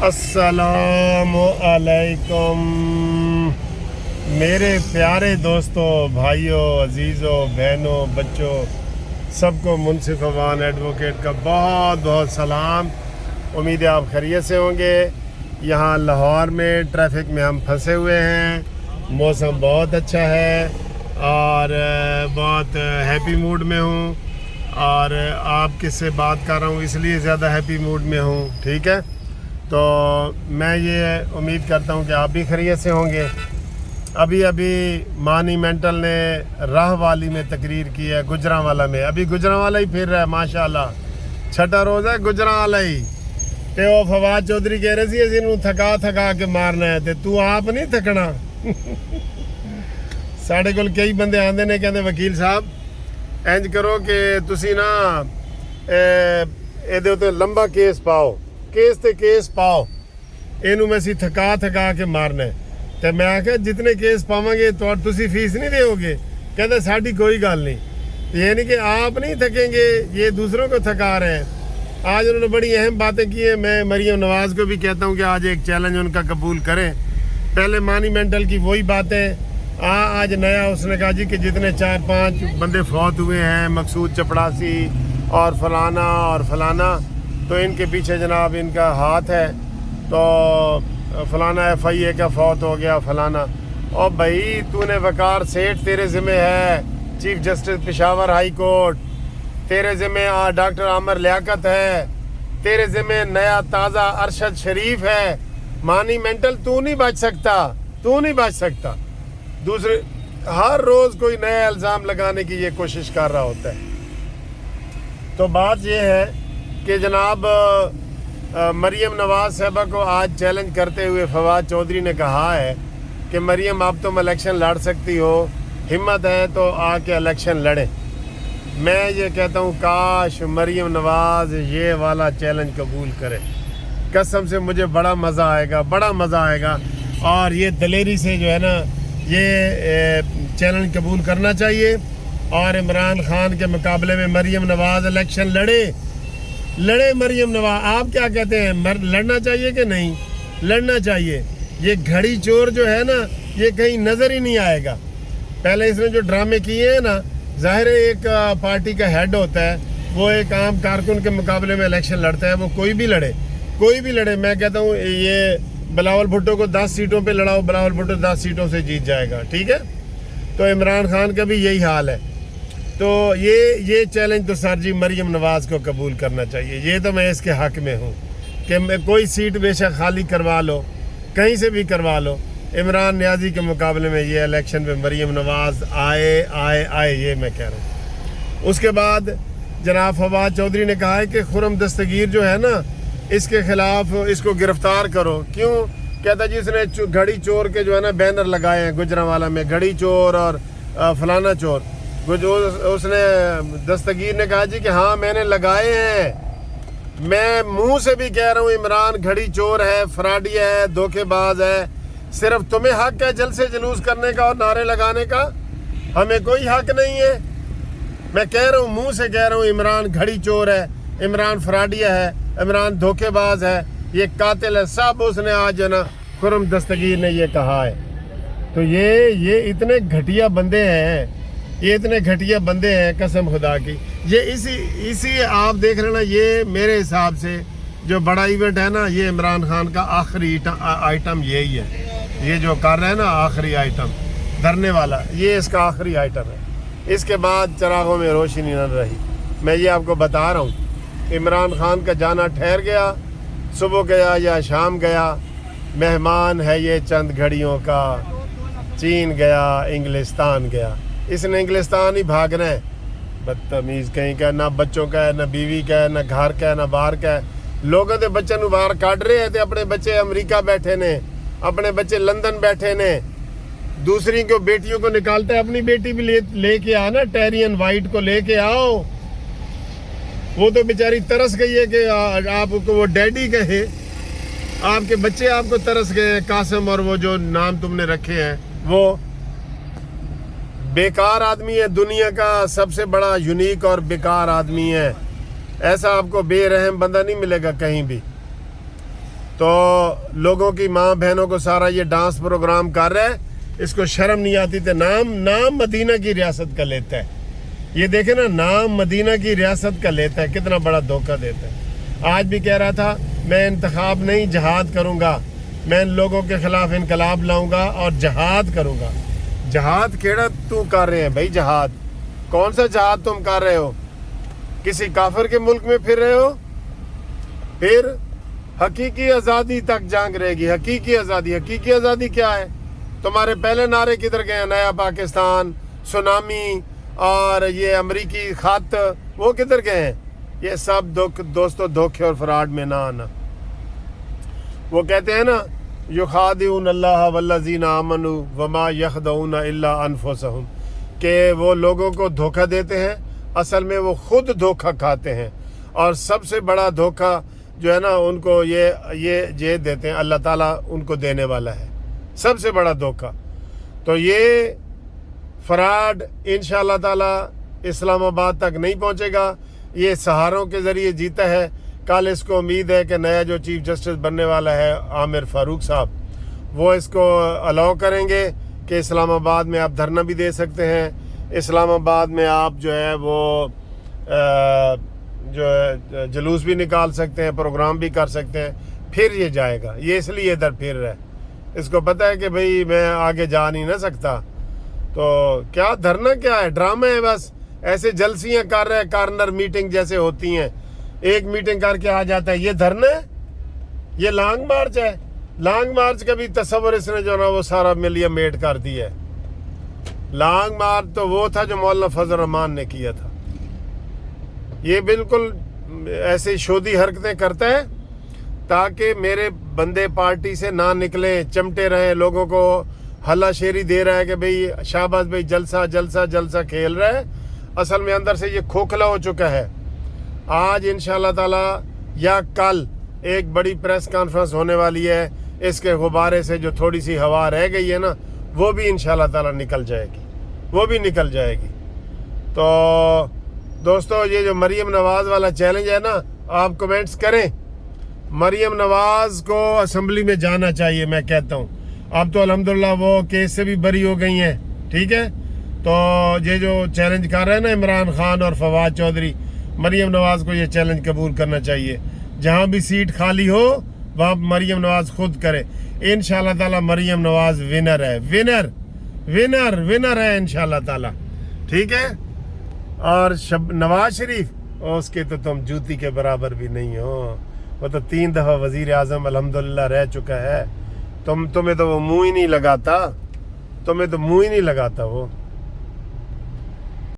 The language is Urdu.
السلام علیکم میرے پیارے دوستوں، بھائیوں، عزیزوں، بہنوں، بچوں، سب کو منصف اوان ایڈوکیٹ کا بہت بہت سلام۔ امید ہے آپ خیریت سے ہوں گے۔ یہاں لاہور میں ٹریفک میں ہم پھنسے ہوئے ہیں۔ موسم بہت اچھا ہے اور بہت ہیپی موڈ میں ہوں، اور آپ کس سے بات کر رہا ہوں اس لیے زیادہ ہیپی موڈ میں ہوں، ٹھیک ہے؟ تو میں یہ امید کرتا ہوں کہ آپ بھی خیریت سے ہوں گے۔ ابھی مانیمنٹل نے راہ والی میں تقریر کی ہے، گجرانوالا میں۔ ابھی گجرانوالا ہی پھر رہا ہے، ماشاءاللہ چھٹا روز ہے گجرانوالا ہی۔ تے وہ فواد چودھری کہہ رہے سی اسی نوں تھکا کے مارنا ہے، تے تو آپ نہیں تھکنا۔ ساڑھے کول کئی بندے آندے نے کہندے وکیل صاحب انج کرو کہ تسی نا ایدے تے لمبا کیس پاؤ، کیس پاؤ، اینو میں سی تھکا کے مارنا ہے۔ تے میں آکھا جتنے کیس پاواں گے تو تسی فیس نہیں دیو گے؟ کہتے ساڈی کوئی گل نہیں، یعنی کہ آپ نہیں تھکیں گے، یہ دوسروں کو تھکا رہے ہیں۔ آج انہوں نے بڑی اہم باتیں کی ہیں۔ میں مریم نواز کو بھی کہتا ہوں کہ آج ایک چیلنج ان کا قبول کریں۔ پہلے مانیمنٹل کی وہی باتیں، آج نیا اس نے کہا جی کہ جتنے 4-5 بندے فوت ہوئے ہیں، مقصود چپڑاسی اور فلانا، تو ان کے پیچھے جناب ان کا ہاتھ ہے، تو فلانا FIA کا فوت ہو گیا فلانا۔ اور بھائی تو نے وقار سیٹھ تیرے ذمہ ہے، chief justice Peshawar high court, تیرے ذمہ ڈاکٹر عامر لیاقت ہے، تیرے ذمہ نیا تازہ ارشد شریف ہے۔ مانیمنٹل تو نہیں بچ سکتا۔ دوسرے ہر روز کوئی نیا الزام لگانے کی یہ کوشش کر رہا ہوتا ہے۔ تو بات یہ ہے کہ جناب مریم نواز صاحبہ کو آج چیلنج کرتے ہوئے فواد چودھری نے کہا ہے کہ مریم اب تم الیکشن لڑ سکتی ہو، ہمت ہے تو آ کے الیکشن لڑیں۔ میں یہ کہتا ہوں کاش مریم نواز یہ والا چیلنج قبول کرے، قسم سے مجھے بڑا مزہ آئے گا۔ اور یہ دلیری سے جو ہے نا یہ چیلنج قبول کرنا چاہیے، اور عمران خان کے مقابلے میں مریم نواز الیکشن لڑے مریم نواز۔ آپ کیا کہتے ہیں، لڑنا چاہیے کہ نہیں؟ لڑنا چاہیے۔ یہ گھڑی چور جو ہے نا یہ کہیں نظر ہی نہیں آئے گا۔ پہلے اس نے جو ڈرامے کیے ہیں نا، ظاہر ہے ایک پارٹی کا ہیڈ ہوتا ہے، وہ ایک عام کارکن کے مقابلے میں الیکشن لڑتا ہے، وہ کوئی بھی لڑے۔ میں کہتا ہوں یہ بلاول بھٹو کو 10 سیٹوں پہ لڑاؤ، بلاول بھٹو 10 سیٹوں سے جیت جائے گا، ٹھیک ہے؟ تو عمران خان کا بھی یہی حال ہے۔ تو یہ چیلنج تو سر جی مریم نواز کو قبول کرنا چاہیے۔ یہ تو میں اس کے حق میں ہوں کہ کوئی سیٹ بے شک خالی کروا لو، کہیں سے بھی کروا لو، عمران نیازی کے مقابلے میں یہ الیکشن پہ مریم نواز آئے، یہ میں کہہ رہا ہوں۔ اس کے بعد جناب فواد چودھری نے کہا ہے کہ خرم دستگیر جو ہے نا اس کے خلاف اس کو گرفتار کرو۔ کیوں؟ کہتا جی اس نے گھڑی چور کے جو ہے نا بینر لگائے ہیں گجرانوالا میں، گھڑی چور اور فلانا چور۔ اس نے دستگیر نے کہا جی کہ ہاں میں نے لگائے ہیں، میں منہ سے بھی کہہ رہا ہوں عمران گھڑی چور ہے، فراڈی ہے، دھوکے باز ہے۔ صرف تمہیں حق ہے جلسے جلوس کرنے کا اور نعرے لگانے کا، ہمیں کوئی حق نہیں ہے۔ میں کہہ رہا ہوں، منہ سے کہہ رہا ہوں عمران گھڑی چور ہے، عمران فراڈیا ہے، عمران دھوکے باز ہے، یہ قاتل ہے، سب اس نے آج نا خرم دستگیر نے یہ کہا ہے۔ تو یہ اتنے گھٹیا بندے ہیں قسم خدا کی۔ یہ اسی آپ دیکھ لینا، یہ میرے حساب سے جو بڑا ایونٹ ہے نا، یہ عمران خان کا آخری آئٹم یہی ہے۔ یہ جو کر رہے ہیں نا آخری آئٹم دھرنے والا، یہ اس کا آخری آئٹم ہے۔ اس کے بعد چراغوں میں روشنی نہ رہی۔ میں یہ آپ کو بتا رہا ہوں، عمران خان کا جانا ٹھہر گیا، صبح گیا یا شام گیا، مہمان ہے یہ چند گھڑیوں کا، چین گیا انگلستان گیا۔ اس نے انگلستان ہی بھاگنا ہے، بدتمیز کہیں کا، نہ بچوں کا ہے، نہ بیوی کا ہے، نہ گھر کا ہے، نہ باہر کا ہے۔ لوگوں کے بچے نو باہر کاٹ رہے ہیں، اپنے بچے امریکہ بیٹھے نے، اپنے بچے لندن بیٹھے نے، دوسری کو بیٹیوں کو نکالتا ہے۔ اپنی بیٹی بھی لے کے آنا، ٹیرین وائٹ کو لے کے آؤ۔ وہ تو بیچاری ترس گئی ہے کہ آپ کو وہ ڈیڈی کہے، آپ کے بچے آپ کو ترس گئے، قاسم اور وہ جو نام تم نے رکھے ہیں۔ وہ بیکار آدمی ہے، دنیا کا سب سے بڑا یونیک اور بیکار آدمی ہے۔ ایسا آپ کو بے رحم بندہ نہیں ملے گا کہیں بھی۔ تو لوگوں کی ماں بہنوں کو سارا یہ ڈانس پروگرام کر رہا ہے, اس کو شرم نہیں آتی. تو نام مدینہ کی ریاست کا لیتا ہے. یہ دیکھیں نا, نام مدینہ کی ریاست کا لیتا ہے, کتنا بڑا دھوکہ دیتا ہے. آج بھی کہہ رہا تھا میں انتخاب نہیں جہاد کروں گا, میں ان لوگوں کے خلاف انقلاب لاؤں گا اور جہاد کروں گا. جہاد کیڑا تو کر رہے ہیں بھائی؟ جہاد کون سا جہاد تم کر رہے ہو؟ کسی کافر کے ملک میں پھر رہے ہو؟ پھر حقیقی آزادی تک جنگ رہے گی. حقیقی آزادی کیا ہے؟ تمہارے پہلے نعرے کدھر گئے ہیں؟ نیا پاکستان, سونامی اور یہ امریکی خط, وہ کدھر گئے ہیں؟ یہ سب دوستو دھوکے اور فراڈ میں نہ آنا. وہ کہتے ہیں نا, یخادعون اللہ والذین آمنوا وما یخدعون الا انفسہم, کہ وہ لوگوں کو دھوکہ دیتے ہیں, اصل میں وہ خود دھوکہ کھاتے ہیں. اور سب سے بڑا دھوکہ جو ہے نا, ان کو یہ دیتے ہیں, اللہ تعالیٰ ان کو دینے والا ہے سب سے بڑا دھوکہ. تو یہ فراڈ انشاءاللہ تعالیٰ اسلام آباد تک نہیں پہنچے گا. یہ سہاروں کے ذریعے جیتا ہے. کل اس کو امید ہے کہ نیا جو چیف جسٹس بننے والا ہے عامر فاروق صاحب, وہ اس کو الاؤ کریں گے کہ اسلام آباد میں آپ دھرنا بھی دے سکتے ہیں, اسلام آباد میں آپ جو ہے وہ جو ہے جلوس بھی نکال سکتے ہیں, پروگرام بھی کر سکتے ہیں. پھر یہ جائے گا. یہ اس لیے ادھر پھر رہا ہے, اس کو پتہ ہے کہ بھئی میں آگے جا نہیں نہ سکتا. تو کیا دھرنا کیا ہے؟ ڈرامہ ہے بس. ایسے جلسیاں کر رہے ہیں, کارنر میٹنگ جیسے ہوتی ہیں, ایک میٹنگ کر کے آ جاتا ہے. یہ دھرنا ہے؟ یہ لانگ مارچ ہے. لانگ مارچ کا بھی تصور اس نے جو نا وہ سارا ملیا میٹ کر دیا ہے. لانگ مارچ تو وہ تھا جو مولانا فضل الرحمان نے کیا تھا. یہ بالکل ایسے شودی حرکتیں کرتا ہے تاکہ میرے بندے پارٹی سے نہ نکلیں, چمٹے رہیں, لوگوں کو ہلا شیری دے رہا ہے کہ بھئی شہباز بھئی جلسہ جلسہ جلسہ کھیل رہا ہے. اصل میں اندر سے یہ کھوکھلا ہو چکا ہے. آج انشاءاللہ تعالیٰ یا کل ایک بڑی پریس کانفرنس ہونے والی ہے. اس کے غبارے سے جو تھوڑی سی ہوا رہ گئی ہے نا, وہ بھی انشاءاللہ تعالیٰ نکل جائے گی. تو دوستو, یہ جو مریم نواز والا چیلنج ہے نا, آپ کمنٹس کریں. مریم نواز کو اسمبلی میں جانا چاہیے, میں کہتا ہوں. اب تو الحمدللہ وہ کیس سے بھی بری ہو گئی ہیں, ٹھیک ہے. تو یہ جو چیلنج کر رہے ہیں نا عمران خان اور فواد چودھری, مریم نواز کو یہ چیلنج قبول کرنا چاہیے. جہاں بھی سیٹ خالی ہو وہاں مریم نواز خود کرے. انشاءاللہ تعالیٰ مریم نواز ونر ہے, ونر ہے انشاءاللہ تعالیٰ, ٹھیک ہے. اور نواز شریف, اس کے تو تم جوتی کے برابر بھی نہیں ہو. وہ تو 3 دفعہ وزیر اعظم الحمدللہ رہ چکا ہے. تمہیں تو وہ منہ ہی نہیں لگاتا وہ.